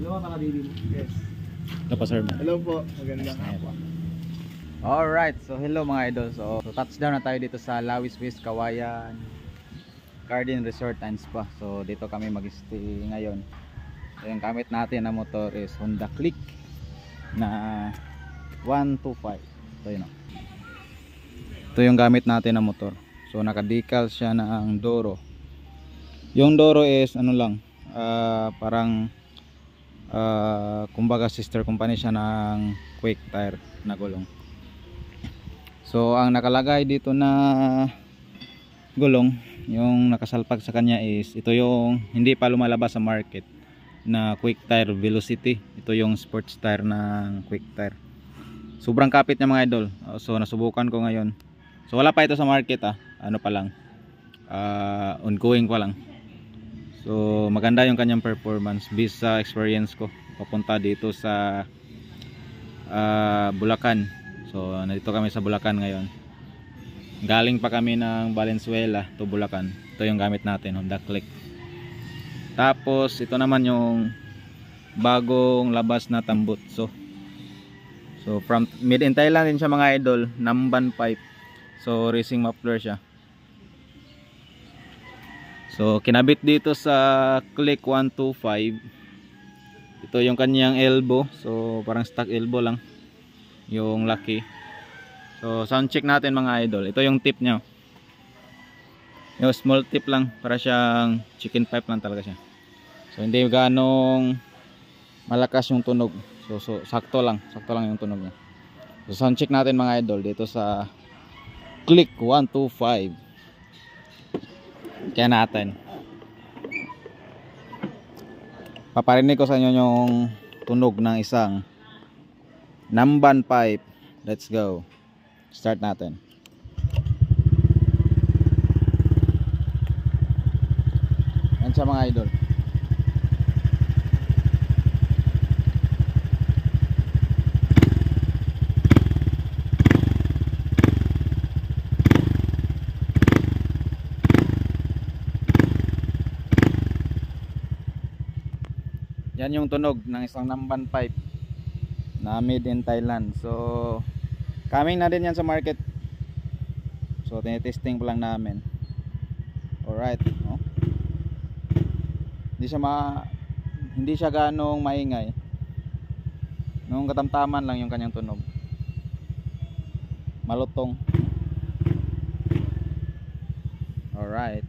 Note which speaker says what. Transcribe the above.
Speaker 1: Dalawa mga baby. Yes.
Speaker 2: Sir.
Speaker 1: Hello po. Magandang hapon.
Speaker 2: Alright, so hello mga idol. So touchdown na tayo dito sa Lawis West, Kawayan Garden Resort and Spa. So dito kami mag-stay ngayon. So, yung gamit natin na motor is Honda Click na 125. Ito yun. Ito yung gamit natin na motor. So naka-decal siya ng Doro. Yung Doro is ano lang, parang kumbaga sister company siya ng Quick Tire na gulong. So ang nakalagay dito na gulong, yung nakasalpag sa kanya is ito yung hindi pa lumalabas sa market na Quick Tire Velocity. Ito yung sports tire ng Quick Tire. Sobrang kapit niya mga idol. So nasubukan ko ngayon. So wala pa ito sa market, ano pa lang, ongoing pa lang. So maganda yung kanyang performance based sa experience ko papunta dito sa Bulacan. So nandito kami sa Bulacan ngayon. Galing pa kami ng Valenzuela to Bulacan. Ito yung gamit natin, Honda Click. Tapos ito naman yung bagong labas na tambutso. So from made in Thailand din siya mga idol, Namban pipe. So racing muffler siya. So kinabit dito sa Click 125. Ito yung kanyang elbow. So parang stock elbow lang yung laki. So sound check natin mga idol. Ito yung tip niya. Yung small tip lang, para siyang chicken pipe lang talaga siya. So hindi ganong malakas yung tunog. So sakto lang yung tunog niya. So sound check natin mga idol dito sa Click 125. Kaya natin. Paparinig ko sa inyo yung tunog ng isang Namban pipe. Let's go. Start natin. Yan siya mga idol. Yan yung tunog ng isang Namban pipe na made in Thailand. So coming na din yan sa market. So tinitesting pa lang namin. Alright, no? Hindi siya ganong maingay. Nung katamtaman lang yung kanyang tunog. Malutong. Alright.